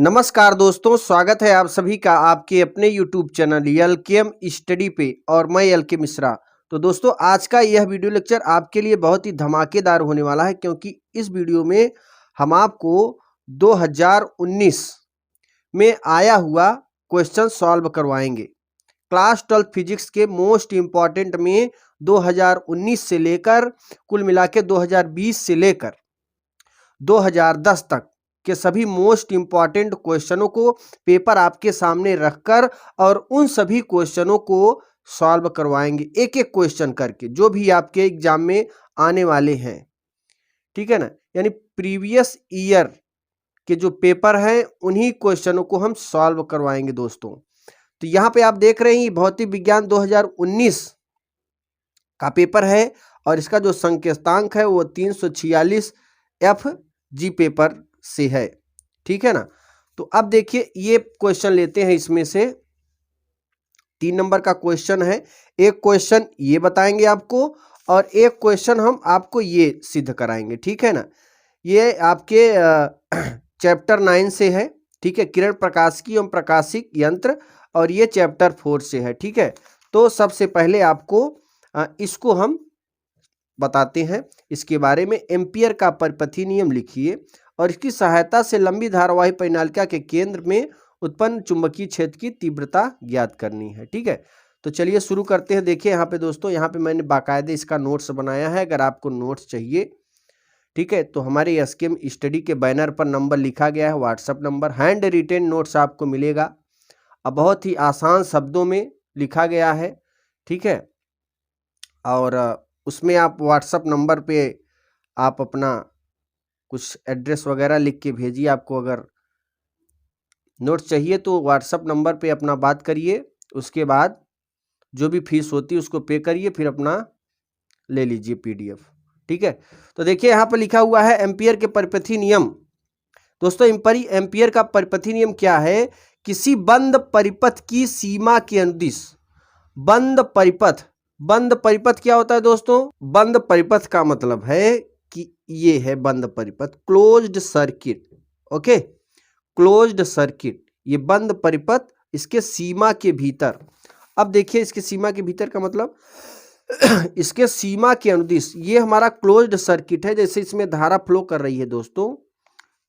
नमस्कार दोस्तों, स्वागत है आप सभी का आपके अपने YouTube चैनल एलकेएम स्टडी पे और मैं एलके मिश्रा। तो दोस्तों आज का यह वीडियो लेक्चर आपके लिए बहुत ही धमाकेदार होने वाला है, क्योंकि इस वीडियो में हम आपको 2019 में आया हुआ क्वेश्चन सॉल्व करवाएंगे। क्लास 12 फिजिक्स के मोस्ट इम्पॉर्टेंट में 2019 से लेकर कुल मिला के 2020 से लेकर 2010 तक के सभी मोस्ट इम्पॉर्टेंट क्वेश्चनों को पेपर आपके सामने रखकर और उन सभी क्वेश्चनों को सॉल्व करवाएंगे, एक एक क्वेश्चन करके, जो भी आपके एग्जाम में आने वाले हैं। ठीक है ना, यानी प्रीवियस ईयर के जो पेपर हैं उन्हीं क्वेश्चनों को हम सॉल्व करवाएंगे दोस्तों। तो यहाँ पे आप देख रहे हैं भौतिक विज्ञान 2019 का पेपर है और इसका जो संकेतांक है वो 346 FG पेपर से है। ठीक है ना, तो अब देखिए ये क्वेश्चन लेते हैं। इसमें से 3 नंबर का क्वेश्चन है। एक क्वेश्चन ये बताएंगे आपको और एक क्वेश्चन हम आपको ये सिद्ध कराएंगे। ठीक है ना, ये आपके चैप्टर 9 से है। ठीक है, किरण प्रकाशिकी एवं प्रकाशिक यंत्र, और ये चैप्टर 4 से है। ठीक है, तो सबसे पहले आपको इसको हम बताते हैं। इसके बारे में एम्पियर का परिपथी नियम लिखिए और इसकी सहायता से लंबी धारावाही परिनालिका के केंद्र में उत्पन्न चुंबकीय क्षेत्र की तीव्रता ज्ञात करनी है। ठीक है, तो चलिए शुरू करते हैं। देखिए यहाँ पे दोस्तों, यहाँ पे मैंने बाकायदे इसका नोट्स बनाया है। अगर आपको नोट्स चाहिए, ठीक है, तो हमारे एलकेएम स्टडी के बैनर पर नंबर लिखा गया है, WhatsApp number. Hand retain notes आपको मिलेगा। अब बहुत ही आसान शब्दों में लिखा गया है। ठीक है, और उसमें आप व्हाट्सएप नंबर पे आप अपना कुछ एड्रेस वगैरह लिख के भेजिए। आपको अगर नोट्स चाहिए तो व्हाट्सएप नंबर पे अपना बात करिए, उसके बाद जो भी फीस होती है उसको पे करिए, फिर अपना ले लीजिए PDF। ठीक है, तो देखिए यहाँ पर लिखा हुआ है एम्पियर के परिपथी नियम। दोस्तों एम्पियर का परिपथी नियम क्या है? किसी बंद परिपथ की सीमा के अनुदिश बंद परिपथ क्या होता है दोस्तों? बंद परिपथ का मतलब है कि ये है बंद परिपथ, closed circuit. Okay, closed circuit, ये बंद परिपथ, इसके सीमा के भीतर। अब देखिए इसके सीमा के भीतर का मतलब इसके सीमा के अनुदिश ये हमारा क्लोज्ड सर्किट है। जैसे इसमें धारा फ्लो कर रही है दोस्तों,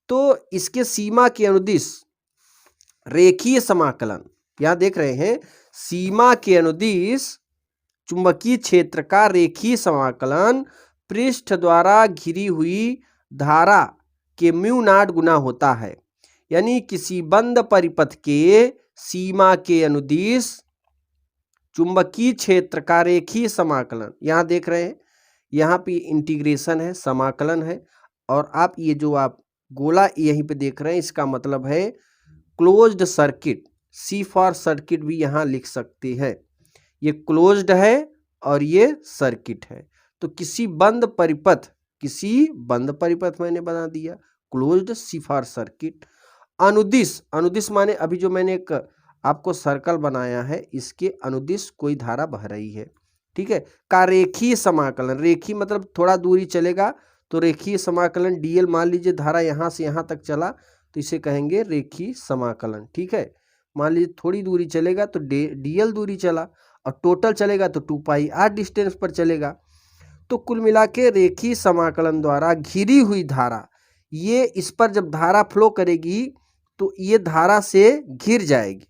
तो इसके सीमा के अनुदिश रेखीय समाकलन, यहां देख रहे हैं, सीमा के अनुदिश चुंबकीय क्षेत्र का रेखीय समाकलन पृष्ठ द्वारा घिरी हुई धारा के म्यू नॉट गुना होता है। यानी किसी बंद परिपथ के सीमा के अनुदिश चुंबकीय क्षेत्र का रेखीय समाकलन, यहां देख रहे हैं, यहाँ पे इंटीग्रेशन है, समाकलन है, और आप ये जो आप गोला यहीं पे देख रहे हैं, इसका मतलब है closed circuit. C for circuit भी यहाँ लिख सकते हैं। ये क्लोज्ड है और ये सर्किट है। तो किसी बंद परिपथ मैंने बना दिया, क्लोज्ड, C फॉर सर्किट। अनुदिश माने अभी जो मैंने एक आपको सर्कल बनाया है, इसके अनुदिश कोई धारा बह रही है। ठीक है, का रेखीय समाकलन, रेखीय मतलब थोड़ा दूरी चलेगा तो रेखीय समाकलन DL, मान लीजिए धारा यहाँ से यहाँ तक चला तो इसे कहेंगे रेखीय समाकलन। ठीक है, मान लीजिए थोड़ी दूरी चलेगा तो DL दूरी चला, और टोटल चलेगा तो 2πr डिस्टेंस पर चलेगा। तो कुल मिला के रेखीय समाकलन द्वारा घिरी हुई धारा, ये इस पर जब धारा फ्लो करेगी तो ये धारा से घिर जाएगी।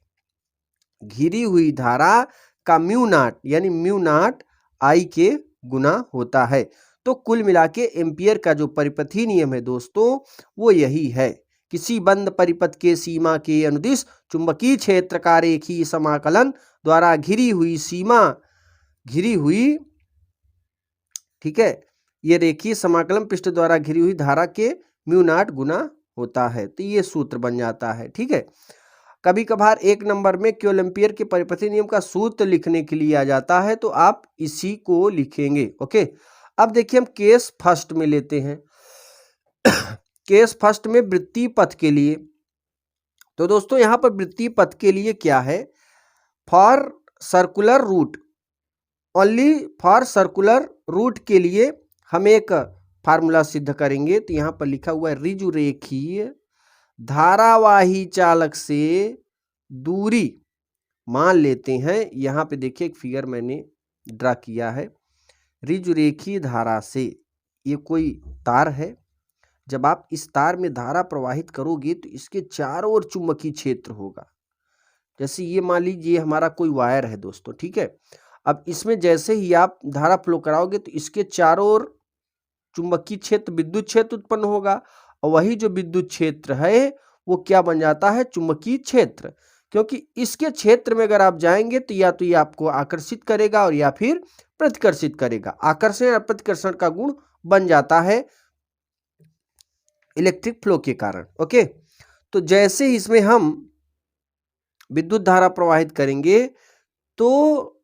घिरी हुई धारा का म्यू नॉट, यानी म्यू नॉट I के गुना होता है। तो कुल मिला के एम्पियर का जो परिपथी नियम है दोस्तों, वो यही है। किसी बंद परिपथ के सीमा के अनुदिश चुंबकीय क्षेत्र का रेखीय समाकलन द्वारा घिरी हुई, ठीक है, ये रेखीय समाकलन पृष्ठ द्वारा घिरी हुई धारा के म्यू नॉट गुना होता है। तो ये सूत्र बन जाता है। ठीक है, कभी कभार 1 नंबर में केवल एम्पियर के परिपथी नियम का सूत्र लिखने के लिए आ जाता है, तो आप इसी को लिखेंगे। ओके, अब देखिए हम केस फर्स्ट में लेते हैं। केस फर्स्ट में वृत्तीय पथ के लिए, तो दोस्तों यहाँ पर वृत्तीय पथ के लिए क्या है? For circular route, only for circular route के लिए हम एक फार्मूला सिद्ध करेंगे। तो यहाँ पर लिखा हुआ है ऋजुरेखीय धारावाही चालक से दूरी मान लेते हैं। यहाँ पे देखिए एक फिगर मैंने ड्रा किया है। ऋजुरेखीय धारा से ये कोई तार है। जब आप इस तार में धारा प्रवाहित करोगे तो इसके चारों ओर चुंबकीय क्षेत्र होगा। जैसे ये मान लीजिए हमारा कोई वायर है दोस्तों, ठीक है। अब इसमें जैसे ही आप धारा फ्लो कराओगे तो इसके चारों ओर चुंबकीय क्षेत्र, विद्युत क्षेत्र उत्पन्न होगा, और वही जो विद्युत क्षेत्र है वो क्या बन जाता है, चुंबकीय क्षेत्र। क्योंकि इसके क्षेत्र में अगर आप जाएंगे तो ये आपको आकर्षित करेगा और या फिर प्रतिकर्षित करेगा। आकर्षण और प्रतिकर्षण का गुण बन जाता है इलेक्ट्रिक फ्लो के कारण। ओके, तो जैसे इसमें हम विद्युत धारा प्रवाहित करेंगे तो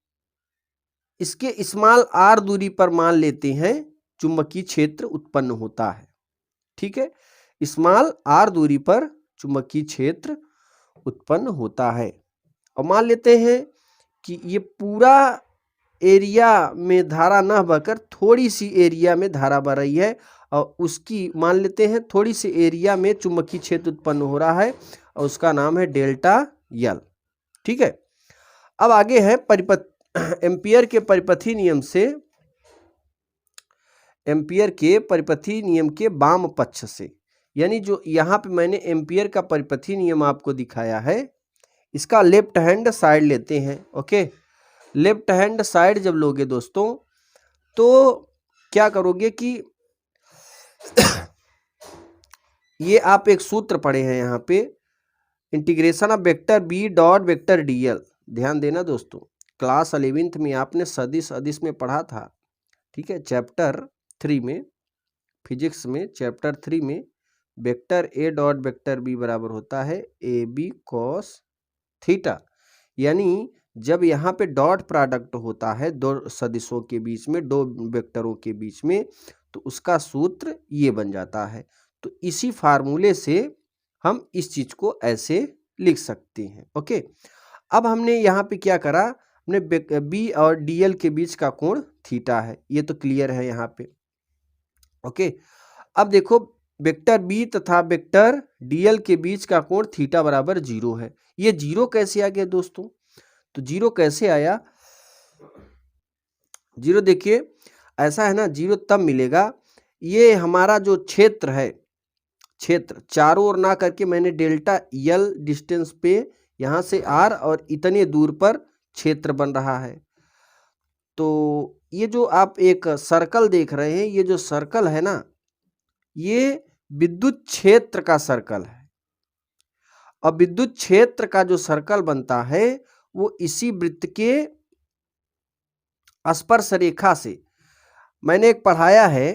इसके स्मॉल r दूरी पर मान लेते हैं चुंबकीय क्षेत्र उत्पन्न होता है। ठीक है, स्मॉल r दूरी पर चुंबकीय क्षेत्र उत्पन्न होता है। और मान लेते हैं कि ये पूरा एरिया में धारा न बहकर थोड़ी सी एरिया में धारा बह रही है, और उसकी मान लेते हैं थोड़ी सी एरिया में चुंबकीय क्षेत्र उत्पन्न हो रहा है, और उसका नाम है डेल्टा यल। ठीक है, अब आगे है एम्पियर के परिपथी नियम से, एम्पियर के परिपथी नियम के वाम पक्ष से, यानी जो यहाँ पे मैंने एम्पियर का परिपथी नियम आपको दिखाया है, इसका लेफ्ट हैंड साइड लेते हैं। ओके, लेफ्ट हैंड साइड जब लोगे दोस्तों तो क्या करोगे कि ये आप एक सूत्र पढ़े हैं यहाँ पे, integration of vector b dot vector d l. ध्यान देना दोस्तों, क्लास 11th में आपने सदिश अदिश में पढ़ा था। ठीक है, चैप्टर 3 में, फिजिक्स में चैप्टर 3 में vector a dot vector b बराबर होता है ए बी कॉस थीटा। यानी जब यहाँ पे डॉट प्रोडक्ट होता है दो सदिशों के बीच में, दो वेक्टरों के बीच में, तो उसका सूत्र ये बन जाता है। तो इसी फार्मूले से हम इस चीज को ऐसे लिख सकते हैं। ओके, अब हमने यहाँ पे क्या करा, हमने बी और डीएल के बीच का कोण थीटा है, ये तो क्लियर है यहाँ पे। ओके, अब देखो वेक्टर बी तथा वेक्टर डीएल के बीच का कोण थीटा बराबर 0 है। ये 0 कैसे आ गया दोस्तों, तो 0 कैसे आया, 0 देखिए ऐसा है ना, 0 तब मिलेगा, ये हमारा जो क्षेत्र है, क्षेत्र चारों ओर ना करके मैंने डेल्टा यल डिस्टेंस पे यहाँ से आर और इतने दूर पर क्षेत्र बन रहा है। तो ये जो आप एक सर्कल देख रहे हैं, ये जो सर्कल है ना, ये विद्युत क्षेत्र का सर्कल है। और विद्युत क्षेत्र का जो सर्कल बनता है वो इसी वृत्त के स्पर्श रेखा से, मैंने एक पढ़ाया है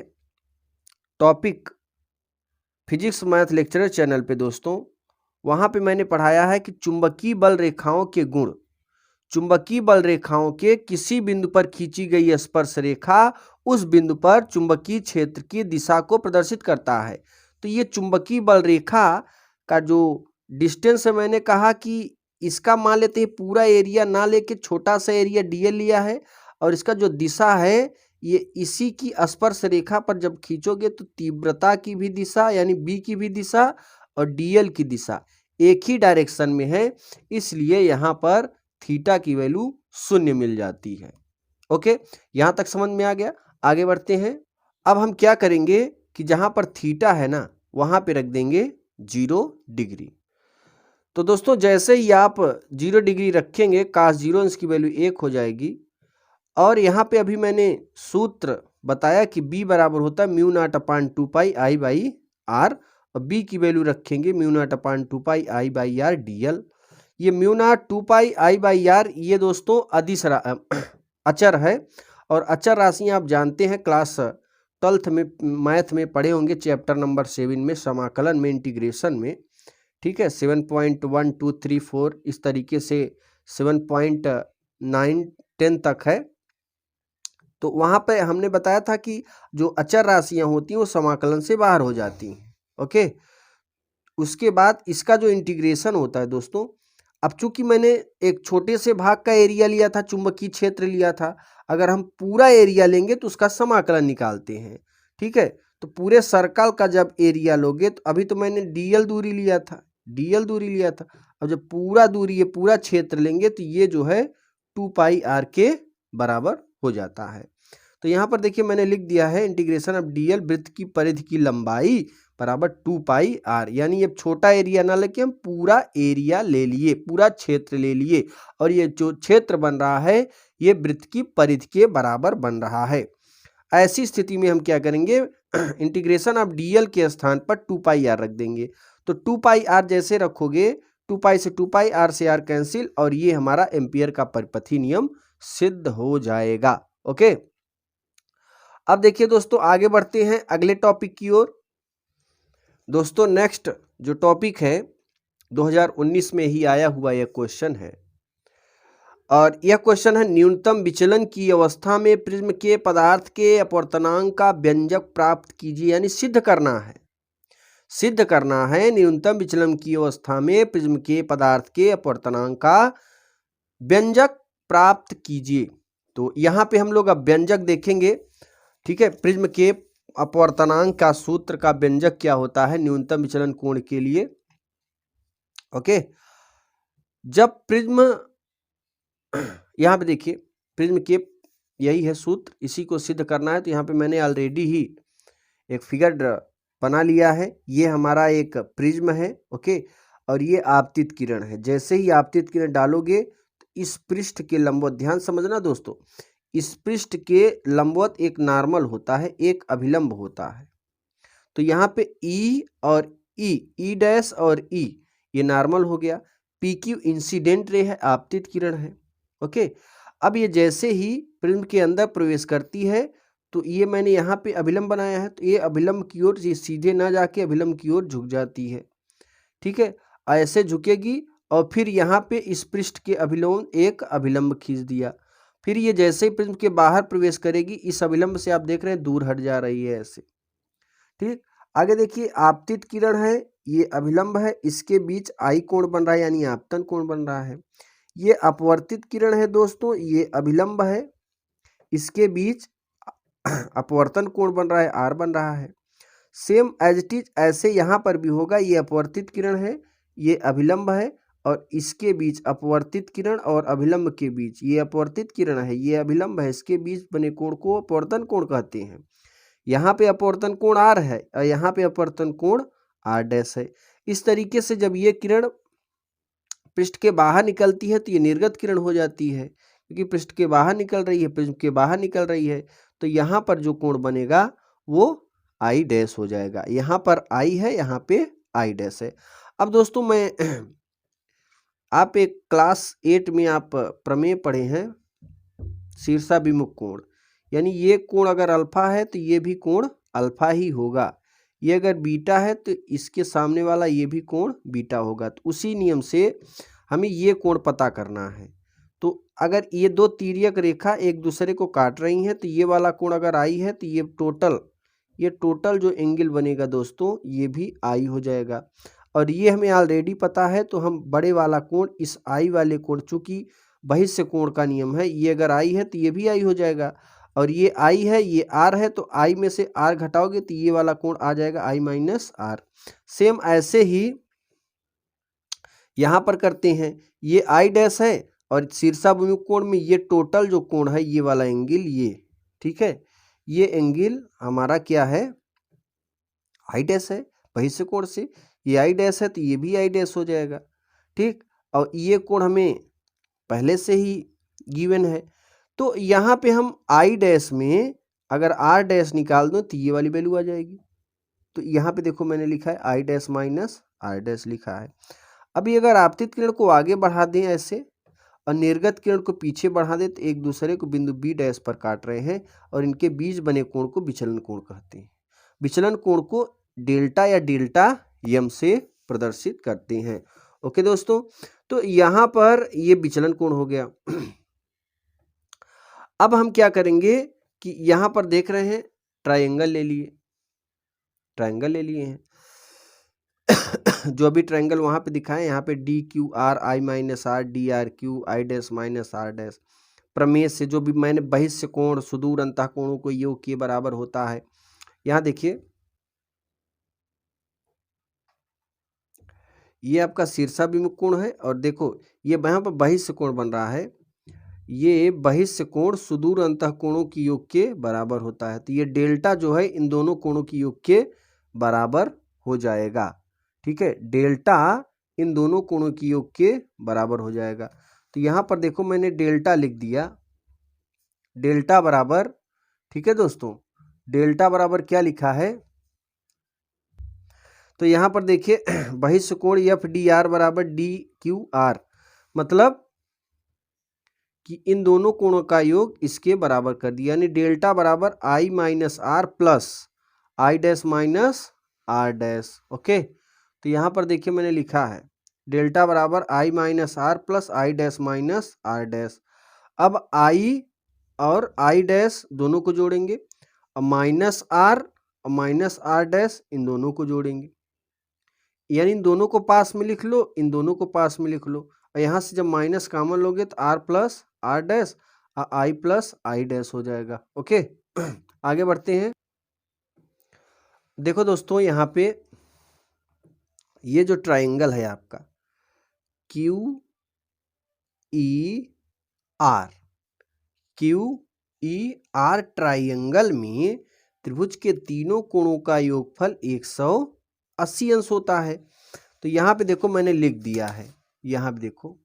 topic physics math lecturer channel पे दोस्तों, वहां पे मैंने पढ़ाया है कि चुंबकीय बल रेखाओं के गुण, चुंबकीय बल रेखाओं के किसी बिंदु पर खींची गई स्पर्श रेखा उस बिंदु पर चुंबकीय क्षेत्र की दिशा को प्रदर्शित करता है। तो ये चुंबकीय बल रेखा का जो डिस्टेंस है, मैंने कहा कि इसका मान लेते हैं पूरा एरिया ना लेके छोटा सा एरिया डीएल लिया है, और इसका जो दिशा है ये इसी की स्पर्श रेखा पर जब खींचोगे तो तीव्रता की भी दिशा यानी बी की भी दिशा और डीएल की दिशा एक ही डायरेक्शन में है, इसलिए यहाँ पर थीटा की वैल्यू 0 मिल जाती है। ओके, यहाँ तक समझ में आ गया। आगे बढ़ते हैं। अब हम क्या करेंगे कि जहाँ पर थीटा है ना, वहाँ पे रख देंगे 0 डिग्री। तो दोस्तों जैसे ही आप 0 डिग्री रखेंगे cos 0 इसकी वैल्यू 1 हो जाएगी। और यहाँ पे अभी मैंने सूत्र बताया कि b बराबर होता है mu naught upon 2 pi I by r, और b की वैल्यू रखेंगे mu naught upon 2 pi I by r dl. ये mu naught 2 pi I by r ये दोस्तों अदिश अचर है, और अचर राशियाँ आप जानते हैं क्लास 12th में मैथ में पढ़े होंगे, चैप्टर नंबर 7 में समाकलन में, इंटीग्रेशन में। ठीक है, 7.1 2 3 4 इस तरीके से 7.9 10 तक है। तो वहाँ पे हमने बताया था कि जो अचर राशियाँ होती हैं वो समाकलन से बाहर हो जाती हैं। ओके, उसके बाद इसका जो इंटीग्रेशन होता है दोस्तों, अब चूंकि मैंने एक छोटे से भाग का एरिया लिया था, चुंबकीय क्षेत्र लिया था, अगर हम पूरा एरिया लेंगे तो उसका समाकलन निकालते हैं। ठीक है, तो पूरे सर्कल का जब एरिया लोगे, तो अभी तो मैंने डीएल दूरी लिया था, डीएल दूरी लिया था। अब जब पूरा दूरी, ये पूरा क्षेत्र लेंगे तो ये जो है 2 पाई आर के बराबर हो जाता है। तो यहाँ पर देखिए मैंने लिख दिया है इंटीग्रेशन ऑफ डीएल वृत्त की परिधि की लंबाई बराबर 2 पाई आर, यानी अब छोटा एरिया ना लेके हम पूरा एरिया ले लिए, पूरा क्षेत्र ले लिए, और ये जो क्षेत्र बन रहा है ये वृत्त की परिधि के बराबर बन रहा है। ऐसी स्थिति में हम क्या करेंगे, इंटीग्रेशन ऑफ डीएल के स्थान पर 2 पाई आर रख देंगे। तो 2 पाई आर जैसे रखोगे, 2 पाई से 2 पाई, आर से आर कैंसिल, और ये हमारा एम्पियर का परिपथी नियम सिद्ध हो जाएगा। ओके, अब देखिए दोस्तों आगे बढ़ते हैं अगले टॉपिक की ओर। दोस्तों नेक्स्ट जो टॉपिक है 2019 में ही आया हुआ यह क्वेश्चन है, और यह क्वेश्चन है न्यूनतम विचलन की अवस्था में प्रिज्म के पदार्थ के अपवर्तनांक का व्यंजक प्राप्त कीजिए, यानी सिद्ध करना है, सिद्ध करना है न्यूनतम विचलन की अवस्था में प्रिज्म के पदार्थ के अपवर्तनांक का व्यंजक प्राप्त कीजिए। तो यहाँ पे हम लोग अब व्यंजक देखेंगे, ठीक है। प्रिज्म के अपवर्तनांक का सूत्र का व्यंजक क्या होता है न्यूनतम विचलन कोण के लिए। ओके, जब प्रिज्म, यहाँ पे देखिए प्रिज्म के यही है सूत्र, इसी को सिद्ध करना है। तो यहाँ पे मैंने ऑलरेडी ही एक फिगर बना लिया है, ये हमारा एक प्रिज्म है। ओके, और ये आपतित किरण है। जैसे ही आपतित किरण डालोगे तो इस पृष्ठ के लंबवत, ध्यान समझना दोस्तों, इस पृष्ठ के लंबवत एक नॉर्मल होता है, एक अभिलंब होता है। तो यहाँ पे ई और ई डैश और ई ये नॉर्मल हो गया, पी क्यू इंसिडेंट रे है, आपतित किरण है। ओके, अब ये जैसे ही प्रिज्म के अंदर प्रवेश करती है तो ये मैंने यहाँ पे अभिलंब बनाया है, तो ये अभिलंब की ओर, ये सीधे ना जाके अभिलंब की ओर झुक जाती है, ठीक है। ऐसे झुकेगी और फिर यहाँ पे इस पृष्ठ के अभिलंब एक अभिलंब खींच दिया, फिर ये जैसे ही प्रिज्म के बाहर प्रवेश करेगी इस अभिलंब से आप देख रहे हैं दूर हट जा रही है ऐसे, ठीक। आगे देखिए आपतित किरण है, ये अभिलंब है, इसके बीच आई कोण बन रहा है, यानी आपतन कोण बन रहा है। ये अपवर्तित किरण है दोस्तों, ये अभिलंब है, इसके बीच अपवर्तन कोण बन रहा है, आर बन रहा है। सेम एज इट इज ऐसे यहाँ पर भी होगा, ये अपवर्तित किरण है, ये अभिलंब है, और इसके बीच अपवर्तित किरण और अभिलंब के बीच, ये अपवर्तित किरण है, ये अभिलंब है, इसके बीच बने कोण को अपवर्तन कोण कहते हैं। यहाँ पे अपवर्तन कोण आर है और यहाँ पे अपवर्तन कोण आर डैश है। इस तरीके से जब ये किरण पृष्ठ के बाहर निकलती है तो ये निर्गत किरण हो जाती है, क्योंकि पृष्ठ के बाहर निकल रही है, प्रिज्म के बाहर निकल रही है, तो यहाँ पर जो कोण बनेगा वो आई डैश हो जाएगा। यहाँ पर आई है, यहाँ पे आई डैश है। अब दोस्तों मैं आप एक क्लास 8 में आप प्रमेय पढ़े हैं शीर्षाभिमुख कोण, यानी ये कोण अगर अल्फा है तो ये भी कोण अल्फा ही होगा, ये अगर बीटा है तो इसके सामने वाला ये भी कोण बीटा होगा। तो उसी नियम से हमें ये कोण पता करना है। तो अगर ये दो तिर्यक रेखा एक दूसरे को काट रही हैं तो ये वाला कोण अगर आई है तो ये टोटल जो एंगल बनेगा दोस्तों ये भी आई हो जाएगा। और ये हमें ऑलरेडी पता है, तो हम बड़े वाला कोण इस आई वाले कोण, चूंकि बहिष्य कोण का नियम है, ये अगर आई है तो ये भी आई हो जाएगा, और ये आई है, ये आर है, तो आई में से आर घटाओगे तो ये वाला कोण आ जाएगा आई माइनस आर। सेम ऐसे ही यहाँ पर करते हैं, ये आई डैश है और शीर्षाभिमुख कोण में ये टोटल जो कोण है ये वाला एंगल, ये ठीक है, ये एंगल हमारा क्या है आई डैश है, बहिष्य कोण से ये आई डैश है तो ये भी आई डैश हो जाएगा, ठीक। और ये कोण हमें पहले से ही गिवन है, तो यहाँ पे हम आई डैश में अगर आर डैश निकाल दो तो ये वाली वैल्यू आ जाएगी। तो यहाँ पे देखो मैंने लिखा है I dash minus r dash लिखा है। अभी अगर आपतित किरण को आगे बढ़ा दें ऐसे और निर्गत किरण को पीछे बढ़ा दें तो एक दूसरे को बिंदु बी डैश पर काट रहे हैं, और इनके बीच बने कोण को विचलन कोण कहते हैं। विचलन कोण को डेल्टा या डेल्टा यम से प्रदर्शित करते हैं। ओके दोस्तों, तो यहाँ पर ये विचलन कोण हो गया। अब हम क्या करेंगे कि यहाँ पर देख रहे हैं ट्रायंगल ले लिए, ट्रायंगल ले लिए हैं जो अभी ट्रायंगल वहाँ पे दिखाए, यहाँ पे d q r I minus r d r q I dash minus r dash, प्रमेय से जो भी मैंने बहिष्य कोण सुदूर अंतः कोणों को योग के बराबर होता है। यहाँ देखिए ये आपका शीर्षाभिमुख कोण है और देखो ये यहाँ पर बहिष्ठ कोण बन रहा है, ये बहिष्ठ कोण सुदूर अंतःकोणों की योग के बराबर होता है। तो ये डेल्टा जो है इन दोनों कोणों की योग के बराबर हो जाएगा। ठीक है, डेल्टा इन दोनों कोणों की योग के बराबर हो जाएगा। तो यहाँ पर देखो मैंने डेल्टा लिख दिया, डेल्टा बराबर, ठीक है दोस्तों, डेल्टा बराबर क्या लिखा है, तो यहाँ पर देखिए बहिष्ठ कोण एफ डी आर बराबर डी क्यू आर, मतलब कि इन दोनों कोणों का योग इसके बराबर कर दिया, यानी डेल्टा बराबर I minus r plus I dash minus r dash. Okay, तो यहाँ पर देखिए मैंने लिखा है डेल्टा बराबर I minus r plus I dash minus r dash. अब आई और आई डैश दोनों को जोड़ेंगे, अब माइनस आर और माइनस आर डैश इन दोनों को जोड़ेंगे, यानी इन दोनों को पास में लिख लो, इन दोनों को पास में लिख लो, और यहाँ से जब माइनस कॉमन लोगे तो r plus r dash I plus I dash हो जाएगा। ओके आगे बढ़ते हैं। देखो दोस्तों यहाँ पे ये जो ट्राइंगल है आपका Q E R, Q E R triangle में त्रिभुज के तीनों कोणों का योगफल 180 अंश होता है। तो यहाँ पे देखो मैंने लिख दिया है, यहाँ पे देखो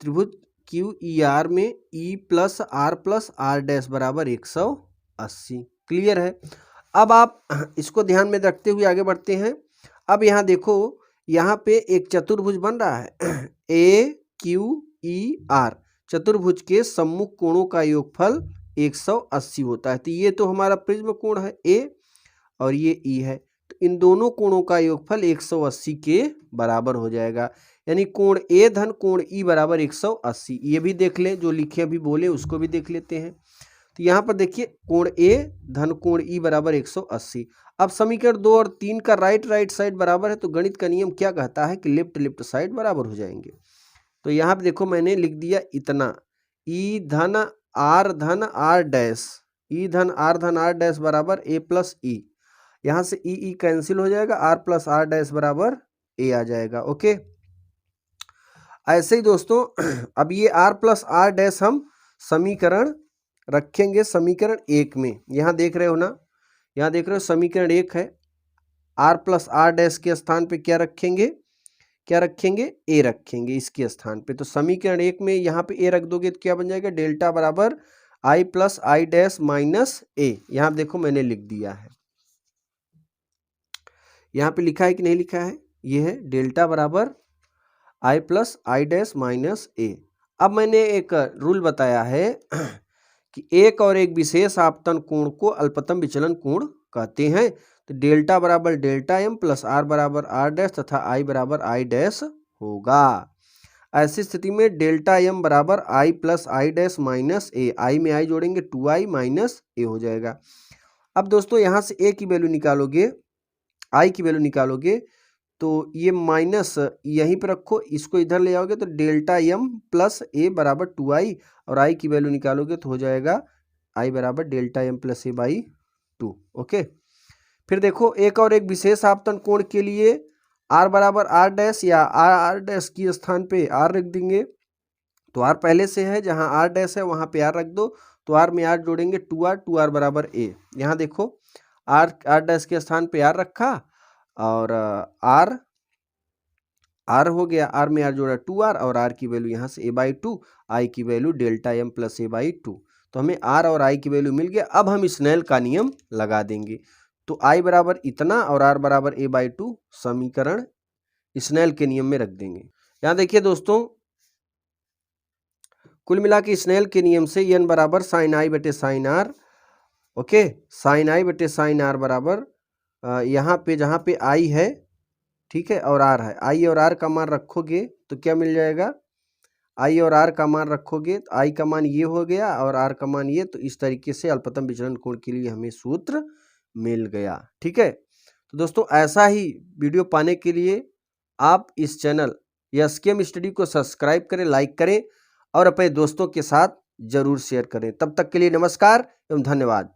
त्रिभुज क्यू ई आर में ई प्लस आर डैश बराबर 180। क्लियर है। अब आप इसको ध्यान में रखते हुए आगे बढ़ते हैं। अब यहाँ देखो यहाँ पे एक चतुर्भुज बन रहा है ए क्यू ई आर, चतुर्भुज के सम्मुख कोणों का योगफल 180 होता है। तो ये तो हमारा प्रिज्म कोण है ए और ये ई है, तो इन दोनों कोणों का योगफल 180 के बराबर हो जाएगा, यानी कोण ए धन कोण ई बराबर 180। ये भी देख लें, जो लिखे अभी बोले उसको भी देख लेते हैं। तो यहाँ पर देखिए कोण ए धन कोण ई बराबर 180। अब समीकरण 2 और 3 का राइट साइड बराबर है, तो गणित का नियम क्या कहता है कि लेफ्ट साइड बराबर हो जाएंगे। तो यहाँ पे देखो मैंने लिख दिया इतना, ई धन आर डैश, ई धन आर डैश बराबर ए प्लस ई, यहाँ से ई कैंसिल हो जाएगा, आर प्लस आर डैश बराबर ए आ जाएगा। ओके, ऐसे ही दोस्तों अब ये आर प्लस आर डैश हम समीकरण रखेंगे समीकरण 1 में। यहाँ देख रहे हो ना, यहाँ देख रहे हो समीकरण 1 है, आर प्लस आर डैश के स्थान पे क्या रखेंगे, क्या रखेंगे, ए रखेंगे इसके स्थान पे। तो समीकरण 1 में यहाँ पे ए रख दोगे तो क्या बन जाएगा, डेल्टा बराबर आई प्लस आई डैश माइनस ए। यहाँ देखो मैंने लिख दिया है, यहाँ पे लिखा है कि नहीं लिखा है, ये है डेल्टा बराबर आई प्लस आई डैश माइनस ए। अब मैंने एक रूल बताया है कि एक और एक विशेष आपतन कोण को अल्पतम विचलन कोण कहते हैं। तो डेल्टा बराबर डेल्टा एम प्लस आर बराबर आर डैश तथा आई बराबर आई डैश होगा। ऐसी स्थिति में डेल्टा एम बराबर आई प्लस आई डैश माइनस ए, आई में आई जोड़ेंगे 2i माइनस ए हो जाएगा। अब दोस्तों यहाँ से ए की वैल्यू निकालोगे, आई की वैल्यू निकालोगे, तो ये माइनस यहीं पर रखो, इसको इधर ले आओगे तो डेल्टा एम प्लस ए बराबर 2i, और आई की वैल्यू निकालोगे तो हो जाएगा आई बराबर delta m plus a by 2। Okay, फिर देखो एक और एक विशेष आपतन कोण के लिए आर बराबर आर डैश या आर डैश की स्थान पे आर रख देंगे। तो आर पहले से है, जहाँ आर डैश है वहाँ पे आर रख दो, तो आर में आर जोड़ेंगे 2r बराबर ए। यहाँ देखो आर डैश के स्थान पे आर रखा और आर हो गया, आर में आर जोड़ा 2r और आर की वैल्यू यहाँ से a/2, आई की value delta m plus a/2। तो हमें आर और आई की वैल्यू मिल गया। अब हम स्नेल का नियम लगा देंगे, तो आई बराबर इतना और आर बराबर a/2 समीकरण स्नेल के नियम में रख देंगे। यहाँ देखिए दोस्तों, कुल मिला के स्नेल के नियम से n बराबर साइन आई बटे साइन आर। ओके, साइन आई बटे साइन आर बराबर यहाँ पे जहाँ पे आई है, ठीक है, और आर है, आई और आर का मान रखोगे तो क्या मिल जाएगा, आई और आर का मान रखोगे तो आई का मान ये हो गया और आर का मान ये। तो इस तरीके से अल्पतम विचलन कोण के लिए हमें सूत्र मिल गया। ठीक है, तो दोस्तों ऐसा ही वीडियो पाने के लिए आप इस चैनल एसकेएम स्टडी को सब्सक्राइब करें, लाइक करें और अपने दोस्तों के साथ जरूर शेयर करें। तब तक के लिए नमस्कार एवं धन्यवाद।